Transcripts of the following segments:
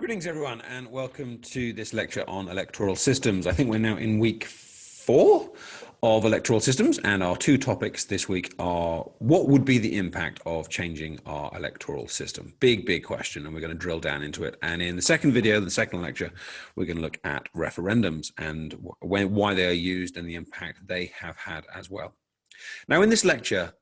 Greetings, everyone, and welcome to this lecture on electoral systems. I think we're now in week 4 of electoral systems, and our two topics this week are what would be the impact of changing our electoral system? Big question, and we're going to drill down into it. And in the second video, the second lecture, we're going to look at referendums and why they are used and the impact they have had as well. Now, in this lecture,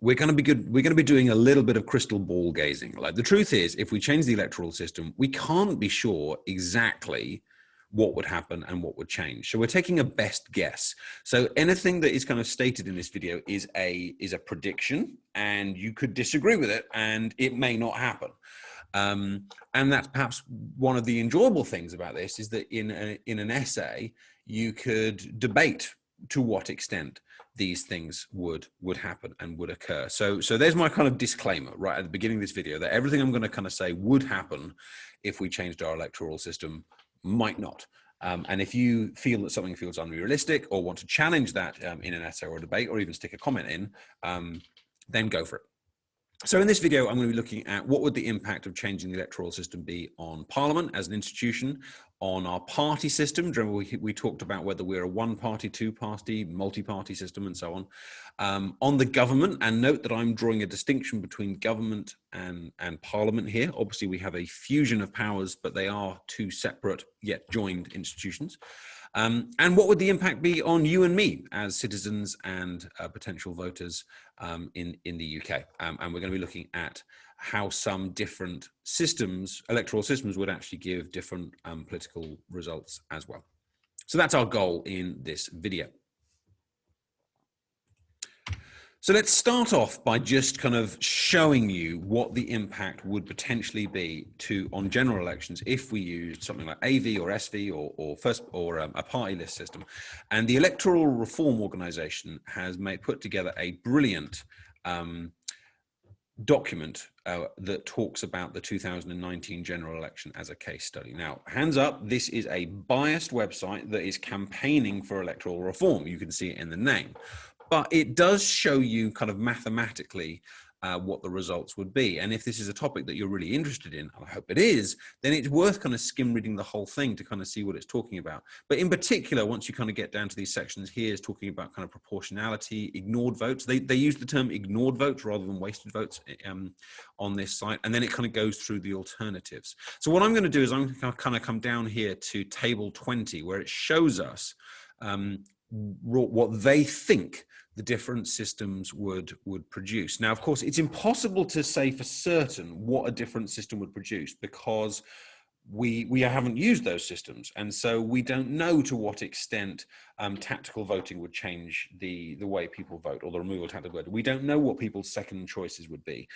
we're going to be doing a little bit of crystal ball gazing. Like, the truth is, if we change the electoral system, we can't be sure exactly what would happen and what would change. So we're taking a best guess. So anything that is kind of stated in this video is a prediction, and you could disagree with it, and it may not happen. And that's perhaps one of the enjoyable things about this, is that in an essay, you could debate to what extent these things would happen and would occur. So there's my kind of disclaimer right at the beginning of this video, that everything I'm going to kind of say would happen if we changed our electoral system might not. And if you feel that something feels unrealistic or want to challenge that in an essay or a debate, or even stick a comment in, then go for it. So in this video, I'm going to be looking at what would the impact of changing the electoral system be on Parliament as an institution, on our party system. Remember, we talked about whether we're a one-party, two-party, multi-party system, and so on the government. And note that I'm drawing a distinction between government and Parliament here. Obviously, we have a fusion of powers, but they are two separate yet joined institutions. And what would the impact be on you and me as citizens and potential voters in the UK? And we're going to be looking at how some different systems, electoral systems, would actually give different political results as well. So that's our goal in this video. So let's start off by just kind of showing you what the impact would potentially be on general elections if we used something like AV or SV or a party list system. And the Electoral Reform Organization has put together a brilliant document that talks about the 2019 general election as a case study. Now, hands up, this is a biased website that is campaigning for electoral reform. You can see it in the name. But it does show you kind of mathematically what the results would be. And if this is a topic that you're really interested in, and I hope it is, then it's worth kind of skim reading the whole thing to kind of see what it's talking about. But in particular, once you kind of get down to these sections here, is talking about kind of proportionality, ignored votes. They use the term ignored votes rather than wasted votes on this site. And then it kind of goes through the alternatives. So what I'm going to do is I'm going to kind of come down here to table 20, where it shows us what they think the different systems would produce. Now, of course, it's impossible to say for certain what a different system would produce, because we haven't used those systems, and so we don't know to what extent tactical voting would change the way people vote, or the removal of tactical voting. We don't know what people's second choices would be.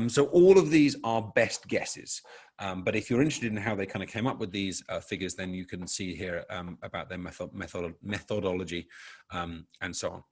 So all of these are best guesses. But if you're interested in how they kind of came up with these figures, then you can see here about their methodology and so on.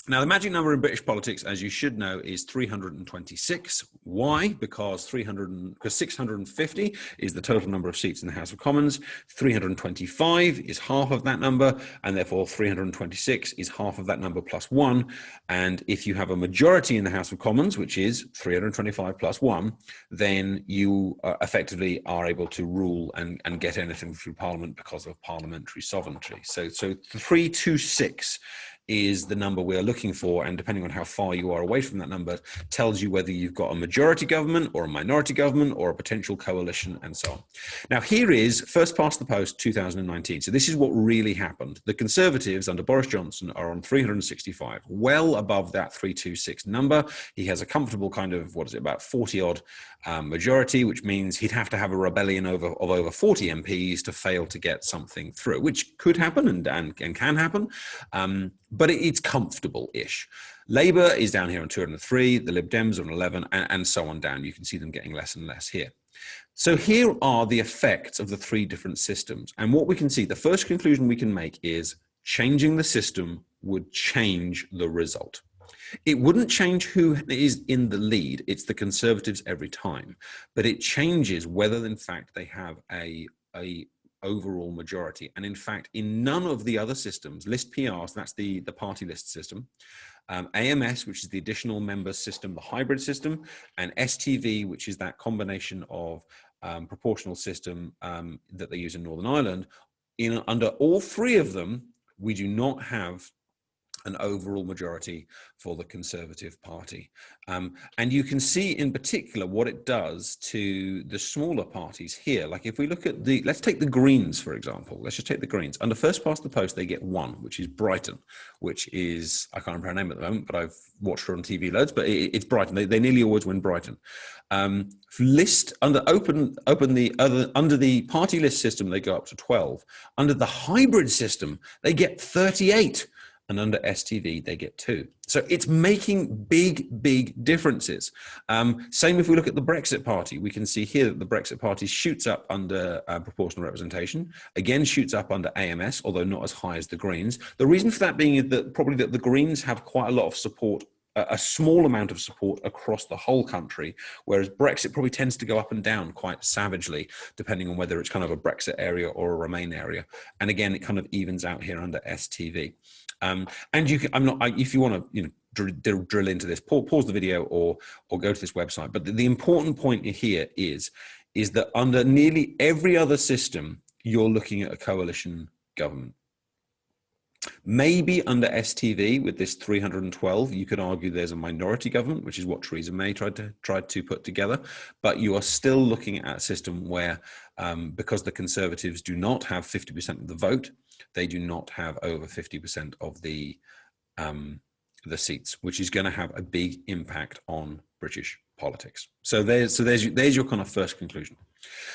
Now, the magic number in British politics, as you should know, is 326. Why? Because 650 is the total number of seats in the House of Commons. 325 is half of that number, and therefore 326 is half of that number plus 1. And if you have a majority in the House of Commons, which is 325 plus 1, then you effectively are able to rule and get anything through Parliament because of parliamentary sovereignty. So 326 is the number we're looking for, and depending on how far you are away from that number, tells you whether you've got a majority government or a minority government or a potential coalition and so on. Now, here is first past the post 2019. So this is what really happened. The Conservatives under Boris Johnson are on 365, well above that 326 number. He has a comfortable kind of, about 40 odd majority, which means he'd have to have a rebellion of over 40 MPs to fail to get something through, which could happen and can happen. But it's comfortable-ish. Labour is down here on 203, the Lib Dems are on 11, and so on down. You can see them getting less and less here. So here are the effects of the three different systems. And what we can see, the first conclusion we can make is changing the system would change the result. It wouldn't change who is in the lead. It's the Conservatives every time. But it changes whether, in fact, they have a overall majority. And in fact, in none of the other systems, list PRs, that's the party list system, AMS, which is the additional members system, the hybrid system, and STV, which is that combination of proportional system that they use in Northern Ireland. Under all three of them, we do not have an overall majority for the Conservative Party. And you can see in particular what it does to the smaller parties here. Like if we look at let's take the Greens, for example. Let's just take the Greens. Under first past the post, they get one, which is Brighton, which is, I can't remember her name at the moment, but I've watched her on TV loads, but it's Brighton. They nearly always win Brighton. List under under the party list system, they go up to 12. Under the hybrid system, they get 38. And under STV, they get 2. So it's making big differences. Same if we look at the Brexit Party, we can see here that the Brexit Party shoots up under proportional representation, again shoots up under AMS, although not as high as the Greens. The reason for that being is that probably that the Greens have quite a lot of support, a small amount of support across the whole country, whereas Brexit probably tends to go up and down quite savagely, depending on whether it's kind of a Brexit area or a Remain area. And again, it kind of evens out here under STV. And you can, if you want to, drill into this, pause the video or go to this website. But the important point here is that under nearly every other system, you're looking at a coalition government. Maybe under STV with this 312, you could argue there's a minority government, which is what Theresa May tried to put together. But you are still looking at a system where, because the Conservatives do not have 50% of the vote, they do not have over 50% of the seats, which is going to have a big impact on British politics. So there's your kind of first conclusion.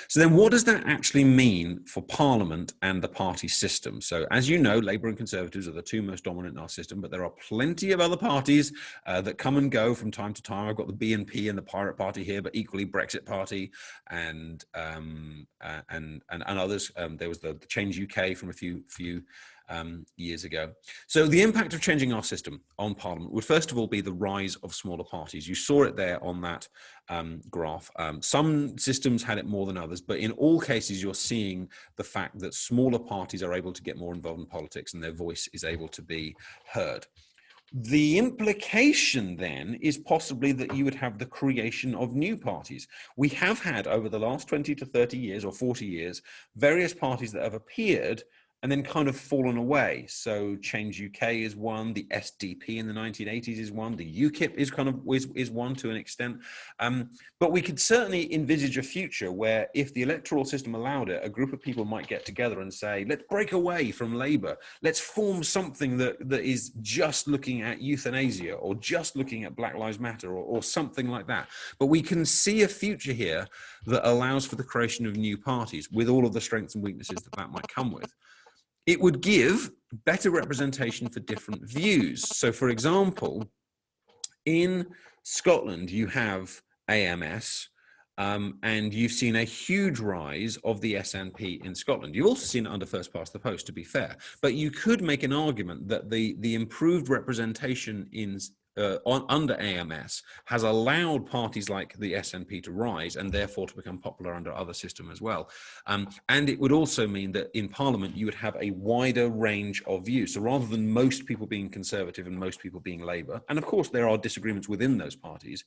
So then what does that actually mean for Parliament and the party system? So as you know, Labour and Conservatives are the two most dominant in our system, but there are plenty of other parties that come and go from time to time. I've got the BNP and the Pirate Party here, but equally Brexit Party and others. There was the Change UK from a few years ago. So the impact of changing our system on Parliament would first of all be the rise of smaller parties. You saw it there on that graph. Some systems had it more than others, but in all cases, you're seeing the fact that smaller parties are able to get more involved in politics and their voice is able to be heard. The implication then is possibly that you would have the creation of new parties. We have had over the last 20 to 30 years or 40 years, various parties that have appeared and then kind of fallen away. So Change UK is one, the SDP in the 1980s is one, the UKIP is one to an extent. But we could certainly envisage a future where if the electoral system allowed it, a group of people might get together and say, let's break away from Labour. Let's form something that is just looking at euthanasia or just looking at Black Lives Matter or something like that. But we can see a future here that allows for the creation of new parties with all of the strengths and weaknesses that might come with. It would give better representation for different views. So, for example, in Scotland, you have AMS, and you've seen a huge rise of the SNP in Scotland. You've also seen it under first past the post, to be fair. But you could make an argument that the improved representation in under AMS has allowed parties like the SNP to rise and therefore to become popular under other system as well. And it would also mean that in Parliament, you would have a wider range of views. So rather than most people being Conservative and most people being Labour, and of course there are disagreements within those parties,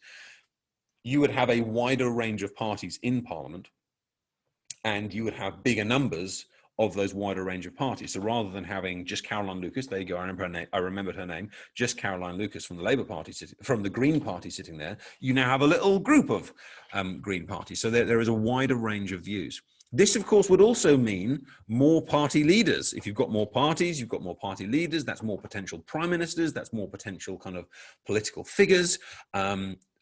you would have a wider range of parties in Parliament and you would have bigger numbers of those wider range of parties. So rather than having just Caroline Lucas, there you go, I remembered her name, just Caroline Lucas from the Labour Party, from the Green Party sitting there, you now have a little group of Green parties. So there is a wider range of views. This, of course, would also mean more party leaders. If you've got more parties, you've got more party leaders, that's more potential prime ministers, that's more potential kind of political figures.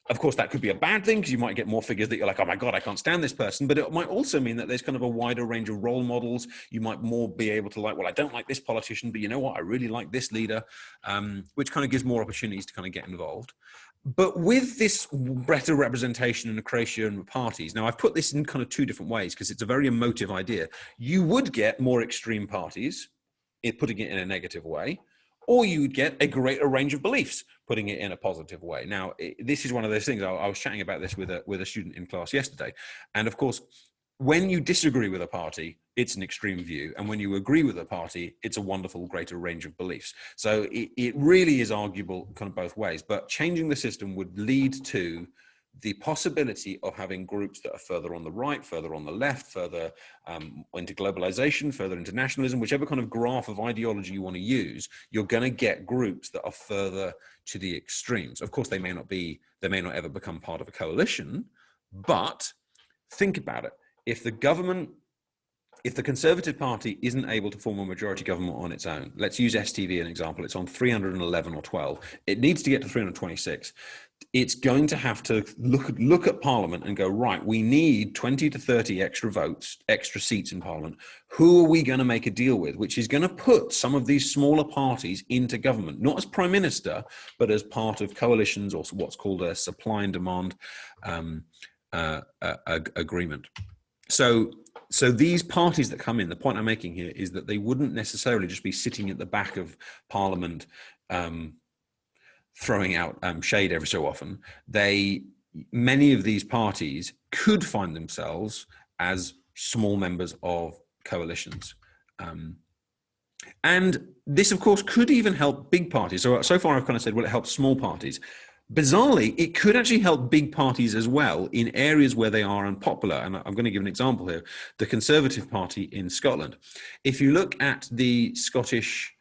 Of course, that could be a bad thing because you might get more figures that you're like, oh my God, I can't stand this person. But it might also mean that there's kind of a wider range of role models. You might more be able to like, well, I don't like this politician, but you know what? I really like this leader, which kind of gives more opportunities to kind of get involved. But with this better representation and the creation of parties, now I've put this in kind of two different ways because it's a very emotive idea. You would get more extreme parties, putting it in a negative way, or you would get a greater range of beliefs, putting it in a positive way. Now, this is one of those things. I was chatting about this with a student in class yesterday. And of course, when you disagree with a party, it's an extreme view. And when you agree with a party, it's a wonderful, greater range of beliefs. So it really is arguable kind of both ways. But changing the system would lead to the possibility of having groups that are further on the right, further on the left, further into globalization, further into nationalism, whichever kind of graph of ideology you want to use, you're going to get groups that are further to the extremes. Of course, they may not ever become part of a coalition, but think about it. If the Conservative Party isn't able to form a majority government on its own, let's use STV as an example, it's on 311 or 12, it needs to get to 326. It's going to have to look at Parliament and go, right, we need 20 to 30 extra votes, extra seats in Parliament. Who are we going to make a deal with? Which is going to put some of these smaller parties into government, not as prime minister, but as part of coalitions or what's called a supply and demand agreement. So these parties that come in, the point I'm making here is that they wouldn't necessarily just be sitting at the back of Parliament throwing out shade every so often. Many of these parties could find themselves as small members of coalitions. And this, of course, could even help big parties. So far I've kind of said, well, it helps small parties. Bizarrely, it could actually help big parties as well in areas where they are unpopular. And I'm going to give an example here. The Conservative Party in Scotland. If you look at the Scottish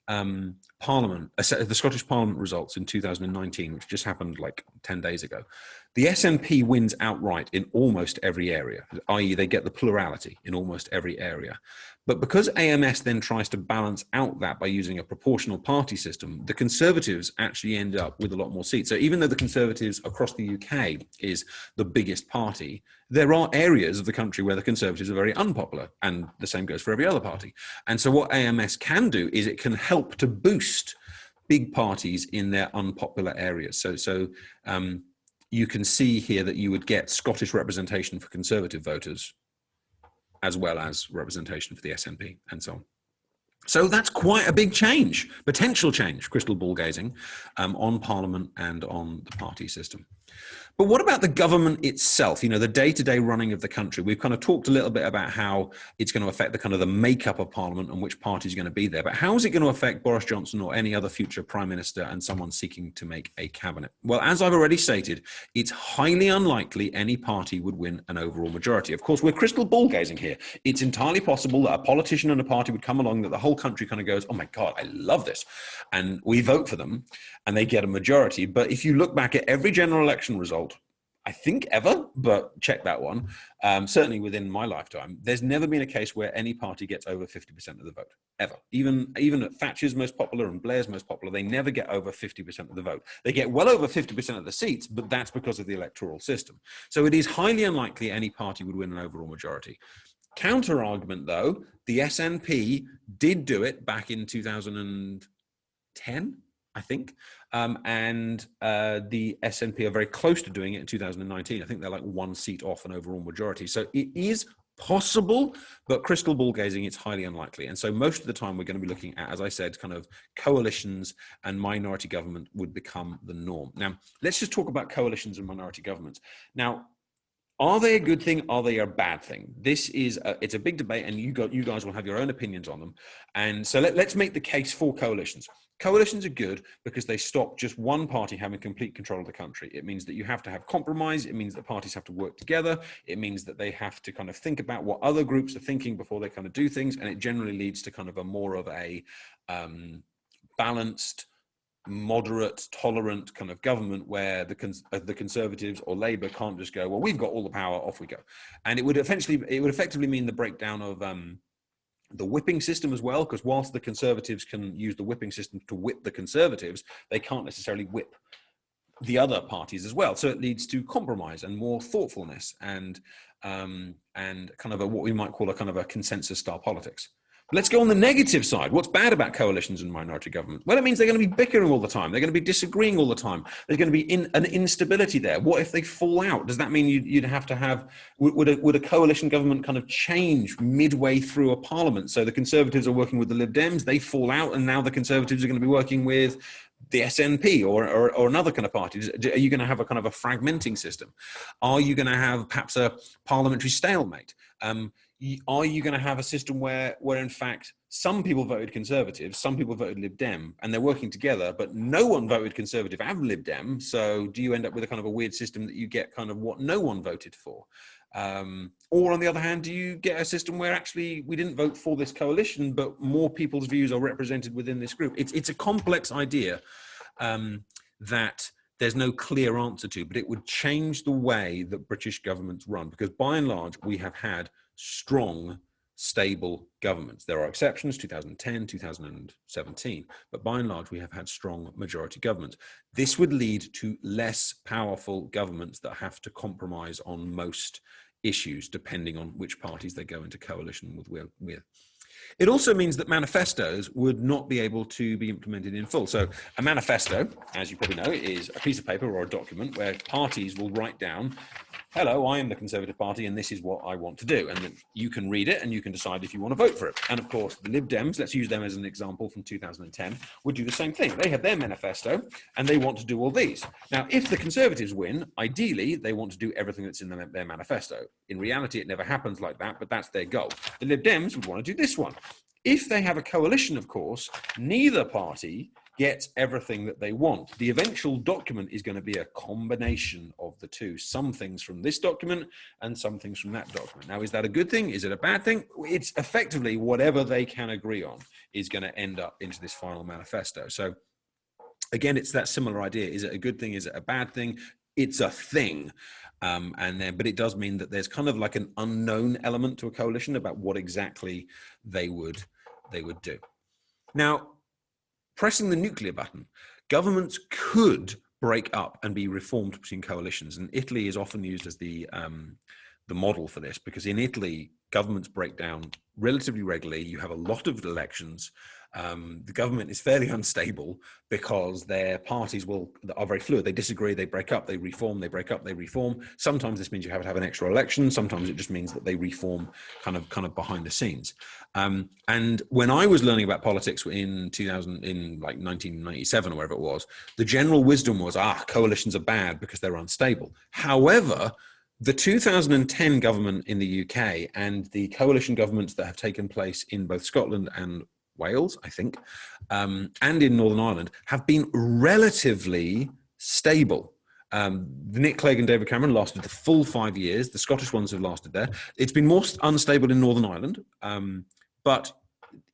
Parliament, the Scottish Parliament results in 2019, which just happened like 10 days ago, the SNP wins outright in almost every area, i.e. they get the plurality in almost every area. But because AMS then tries to balance out that by using a proportional party system, the Conservatives actually end up with a lot more seats. So even though the Conservatives across the UK is the biggest party, there are areas of the country where the Conservatives are very unpopular, and the same goes for every other party. And so what AMS can do is it can help to boost big parties in their unpopular areas. So you can see here that you would get Scottish representation for Conservative voters, as well as representation for the SNP and so on. So that's quite a big change, potential change, crystal ball gazing, on Parliament and on the party system. But what about the government itself, the day-to-day running of the country? We've kind of talked a little bit about how it's going to affect the makeup of Parliament and which party is going to be there. But how is it going to affect Boris Johnson or any other future prime minister and someone seeking to make a cabinet? Well, as I've already stated, it's highly unlikely any party would win an overall majority. Of course, we're crystal ball gazing here. It's entirely possible that a politician and a party would come along that the whole country kind of goes, oh my God, I love this. And we vote for them and they get a majority. But if you look back at every general election result, I think ever, but check that one, certainly within my lifetime, there's never been a case where any party gets over 50% of the vote, ever. Even at Thatcher's most popular and Blair's most popular, they never get over 50% of the vote. They get well over 50% of the seats, but that's because of the electoral system. So it is highly unlikely any party would win an overall majority. Counter argument, though, the SNP did do it back in 2010, I think, and the SNP are very close to doing it in 2019. I think they're like one seat off an overall majority. So it is possible, but crystal ball gazing, it's highly unlikely. And so most of the time we're going to be looking at, as I said, kind of coalitions, and minority government would become the norm. Now, let's just talk about coalitions and minority governments. Now, are they a good thing? Are they a bad thing? It's a big debate, and you guys will have your own opinions on them. And so let's make the case for coalitions. Coalitions are good because they stop just one party having complete control of the country. It means that you have to have compromise. It means that parties have to work together. It means that they have to kind of think about what other groups are thinking before they kind of do things. And it generally leads to kind of a more of a balanced, moderate, tolerant kind of government where the Conservatives or Labour can't just go, well, we've got all the power, off we go. And it would effectively mean the breakdown of the whipping system as well, because whilst the Conservatives can use the whipping system to whip the Conservatives, they can't necessarily whip the other parties as well. So it leads to compromise and more thoughtfulness and kind of what we might call a kind of a consensus style politics. Let's go on the negative side. What's bad about coalitions and minority government? Well, it means they're going to be bickering all the time. They're going to be disagreeing all the time. There's going to be an instability there. What if they fall out? Does that mean you'd have to have, would a coalition government kind of change midway through a parliament? So the Conservatives are working with the Lib Dems, they fall out, and now the Conservatives are going to be working with the SNP or another kind of party? Are you going to have a kind of a fragmenting system? Are you going to have perhaps a parliamentary stalemate? Are you going to have a system where in fact some people voted Conservative, some people voted Lib Dem, and they're working together, but no one voted Conservative and Lib Dem? So do you end up with a kind of a weird system that you get kind of what no one voted for? Or on the other hand, do you get a system where actually we didn't vote for this coalition, but more people's views are represented within this group? It's a complex idea that there's no clear answer to, but it would change the way that British governments run, because by and large, we have had strong, stable governments. There are exceptions, 2010, 2017, but by and large, we have had strong majority governments. This would lead to less powerful governments that have to compromise on most issues, depending on which parties they go into coalition with. It also means that manifestos would not be able to be implemented in full. So a manifesto, as you probably know, is a piece of paper or a document where parties will write down, hello, I am the Conservative Party and this is what I want to do. And then you can read it and you can decide if you want to vote for it. And of course, the Lib Dems, let's use them as an example from 2010, would do the same thing. They have their manifesto and they want to do all these. Now, if the Conservatives win, ideally, they want to do everything that's in their manifesto. In reality, it never happens like that, but that's their goal. The Lib Dems would want to do this one. If they have a coalition, of course, neither party gets everything that they want. The eventual document is going to be a combination of the two, some things from this document and some things from that document. Now, is that a good thing? Is it a bad thing? It's effectively whatever they can agree on is going to end up into this final manifesto. So again, it's that similar idea. Is it a good thing? Is it a bad thing? It's a thing. But it does mean that there's kind of like an unknown element to a coalition about what exactly they would do. Now, pressing the nuclear button, governments could break up and be reformed between coalitions. And Italy is often used as the model for this, because in Italy, governments break down relatively regularly. You have a lot of elections. The government is fairly unstable because their parties are very fluid. They disagree, they break up, they reform, they break up, they reform. Sometimes this means you have to have an extra election. Sometimes it just means that they reform kind of behind the scenes. And when I was learning about politics in 1997 or wherever it was, the general wisdom was, coalitions are bad because they're unstable. However, the 2010 government in the UK and the coalition governments that have taken place in both Scotland and Wales, I think, and in Northern Ireland have been relatively stable. Nick Clegg and David Cameron lasted the full 5 years. The Scottish ones have lasted there. It's been more unstable in Northern Ireland, but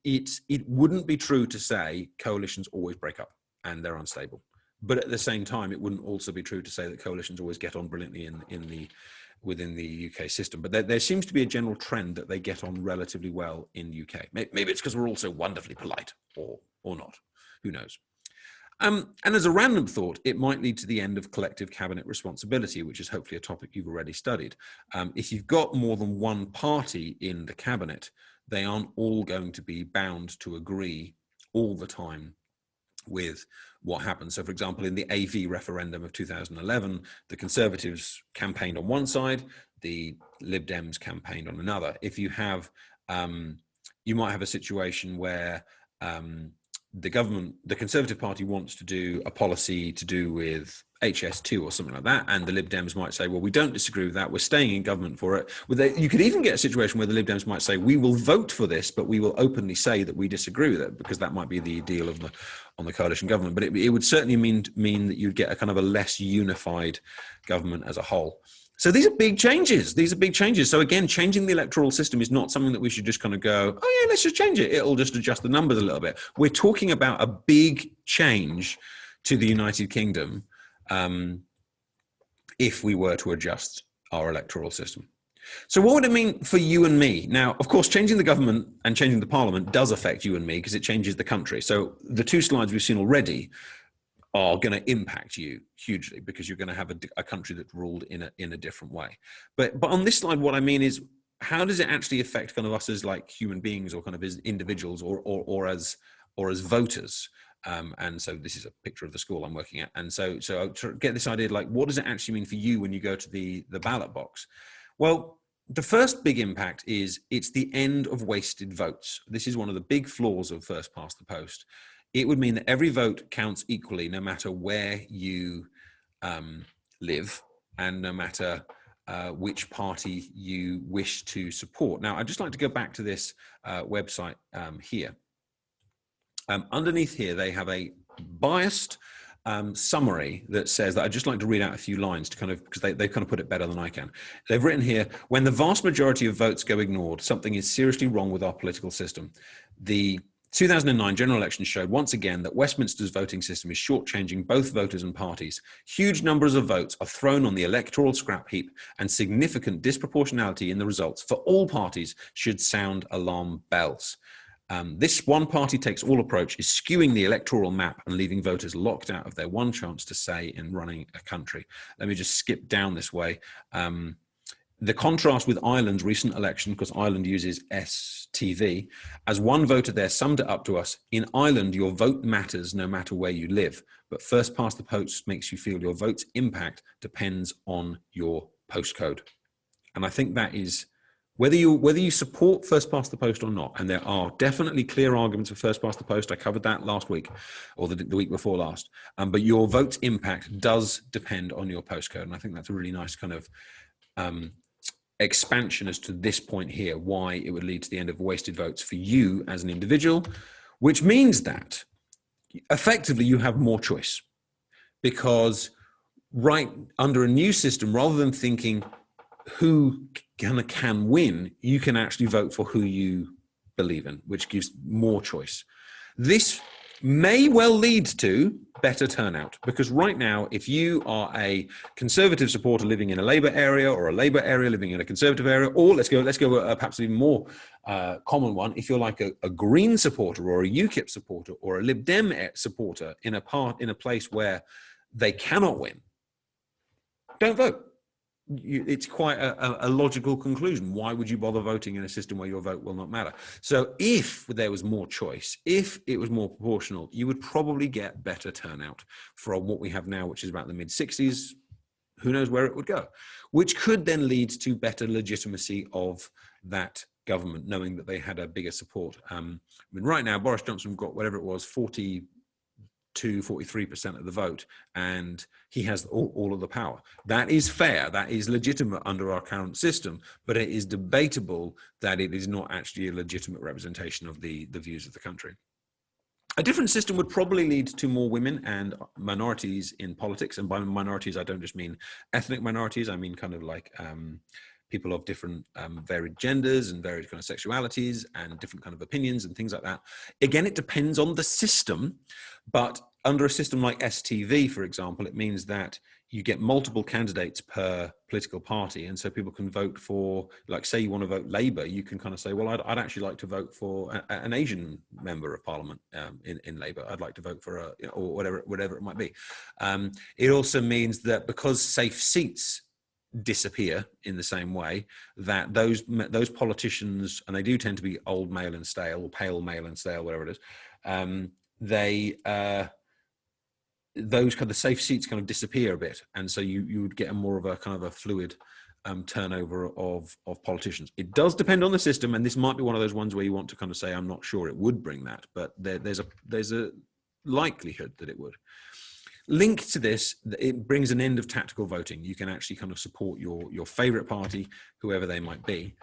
it wouldn't be true to say coalitions always break up and they're unstable. But at the same time, it wouldn't also be true to say that coalitions always get on brilliantly within the UK system. But there seems to be a general trend that they get on relatively well in the UK. Maybe it's because we're all so wonderfully polite, or not. Who knows? And as a random thought, it might lead to the end of collective cabinet responsibility, which is hopefully a topic you've already studied. If you've got more than one party in the cabinet, they aren't all going to be bound to agree all the time with what happened. So, for example, in the AV referendum of 2011, the Conservatives campaigned on one side, the Lib Dems campaigned on another. If you have, you might have a situation where the Conservative Party wants to do a policy to do with HS2 or something like that, and the Lib Dems might say, well, we don't disagree with that, we're staying in government for it. You could even get a situation where the Lib Dems might say, we will vote for this, but we will openly say that we disagree with it, because that might be the deal on the coalition government. But it would certainly mean that you'd get a kind of a less unified government as a whole. So these are big changes. So again, changing the electoral system is not something that we should just kind of go, oh yeah, let's just change it. It'll just adjust the numbers a little bit. We're talking about a big change to the United Kingdom if we were to adjust our electoral system. So what would it mean for you and me? Now, of course, changing the government and changing the parliament does affect you and me because it changes the country. So the two slides we've seen already are going to impact you hugely because you're going to have a country that's ruled in a different way. But on this slide, what I mean is, how does it actually affect kind of us as like human beings, or kind of as individuals, or as voters? And so this is a picture of the school I'm working at. And so to get this idea, like, what does it actually mean for you when you go to the ballot box? Well, the first big impact is it's the end of wasted votes. This is one of the big flaws of first past the post. it would mean that every vote counts equally, no matter where you live and no matter which party you wish to support. Now, I'd just like to go back to this website here. Underneath here, they have a biased summary that says that I'd just like to read out a few lines to kind of, because they kind of put it better than I can. They've written here, when the vast majority of votes go ignored, something is seriously wrong with our political system. The 2009 general election showed once again that Westminster's voting system is shortchanging both voters and parties. Huge numbers of votes are thrown on the electoral scrap heap, and significant disproportionality in the results for all parties should sound alarm bells. This one party takes all approach is skewing the electoral map and leaving voters locked out of their one chance to say in running a country. Let me just skip down this way. The contrast with Ireland's recent election, because Ireland uses STV, as one voter there summed it up to us, in Ireland, your vote matters no matter where you live, but first past the post makes you feel your vote's impact depends on your postcode. And I think that is, whether you support first past the post or not, and there are definitely clear arguments for first past the post, I covered that last week or the week before last, but your vote's impact does depend on your postcode. And I think that's a really nice kind of expansion as to this point here, why it would lead to the end of wasted votes for you as an individual, which means that effectively you have more choice, because right under a new system, rather than thinking who can win, you can actually vote for who you believe in, which gives more choice. This may well lead to better turnout, because right now, if you are a Conservative supporter living in a Labour area, or a Labour area living in a Conservative area, or let's go perhaps even more common one, if you're like a Green supporter or a UKIP supporter or a Lib Dem supporter in a place where they cannot win, don't vote. It's quite a logical conclusion. Why would you bother voting in a system where your vote will not matter? So if there was more choice, if it was more proportional, you would probably get better turnout from what we have now, which is about the mid-60s. Who knows where it would go, which could then lead to better legitimacy of that government, knowing that they had a bigger support. I mean, right now, Boris Johnson got whatever it was, 42, 43% of the vote, and he has all of the power. That is fair, that is legitimate under our current system, but it is debatable that it is not actually a legitimate representation of the views of the country. A different system would probably lead to more women and minorities in politics, and by minorities I don't just mean ethnic minorities, I mean kind of like people of different varied genders and varied kind of sexualities and different kind of opinions and things like that. Again, it depends on the system, but under a system like STV, for example, it means that you get multiple candidates per political party. And so people can vote for, like, say you want to vote Labour, you can kind of say, well, I'd actually like to vote for an Asian member of parliament in Labour. I'd like to vote for or whatever it might be. It also means that because safe seats disappear in the same way, that those politicians, and they do tend to be old, male and stale, or pale, male and stale, whatever it is, those kind of safe seats kind of disappear a bit, and so you would get a more of a kind of a fluid turnover of politicians. It does depend on the system, and this might be one of those ones where you want to kind of say, I'm not sure it would bring that, but there's a likelihood that it would. Linked to this, it brings an end of tactical voting. You can actually kind of support your favorite party, whoever they might be.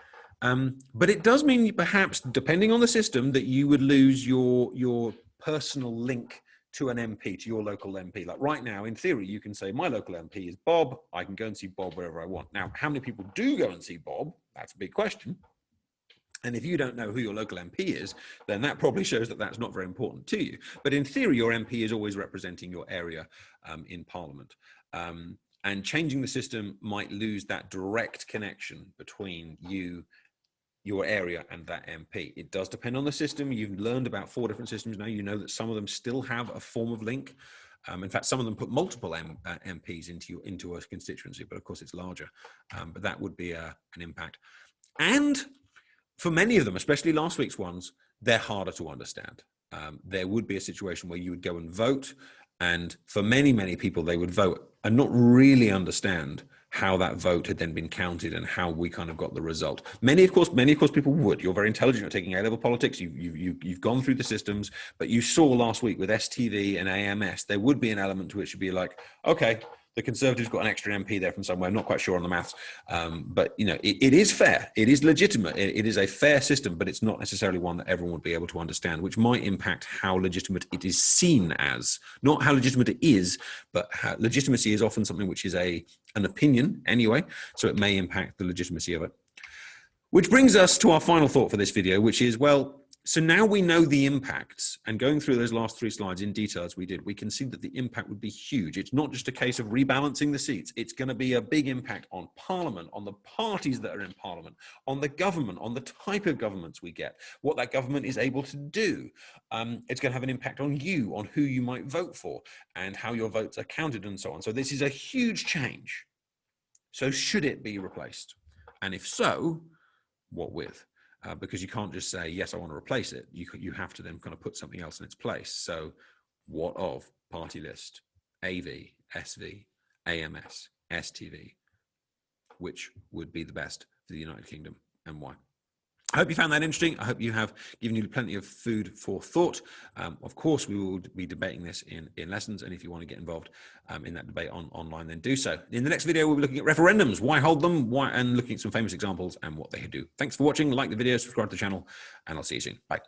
But it does mean perhaps, depending on the system, that you would lose your personal link to an MP, to your local MP. Like right now, in theory, you can say, my local MP is Bob. I can go and see Bob wherever I want. Now, how many people do go and see Bob? That's a big question. And if you don't know who your local MP is, then that probably shows that that's not very important to you. But in theory, your MP is always representing your area in Parliament. And changing the system might lose that direct connection between your area and that MP. It does depend on the system. You've learned about 4 different systems now. You know that some of them still have a form of link. In fact, some of them put multiple MPs into a constituency, but of course it's larger. But that would be an impact. And for many of them, especially last week's ones, they're harder to understand. There would be a situation where you would go and vote, and for many, many people, they would vote and not really understand how that vote had then been counted and how we kind of got the result. Many of course people would. You're very intelligent. You're taking A-level politics. You've gone through the systems, but you saw last week with STV and AMS, there would be an element to which would be like, okay, the Conservatives got an extra MP there from somewhere. I'm not quite sure on the maths, but it is fair. It is legitimate. It is a fair system, but it's not necessarily one that everyone would be able to understand, which might impact how legitimate it is seen as. Not how legitimate it is, but how legitimacy is often something which is an opinion anyway, so it may impact the legitimacy of it. Which brings us to our final thought for this video, which is, well, so now we know the impacts, and going through those last 3 slides in detail as we did, we can see that the impact would be huge. It's not just a case of rebalancing the seats. It's going to be a big impact on Parliament, on the parties that are in Parliament, on the government, on the type of governments we get, what that government is able to do. It's going to have an impact on you, on who you might vote for, and how your votes are counted and so on. So this is a huge change. So should it be replaced? And if so, what with? Because you can't just say, yes, I want to replace it. You have to then kind of put something else in its place. So what of party list, AV, SV, AMS, STV, which would be the best for the United Kingdom and why? I hope you found that interesting. I hope you have given you plenty of food for thought. Of course, we will be debating this in lessons. And if you want to get involved in that debate online, then do so. In the next video, we'll be looking at referendums, why hold them, and looking at some famous examples and what they do. Thanks for watching. Like the video, subscribe to the channel, and I'll see you soon. Bye.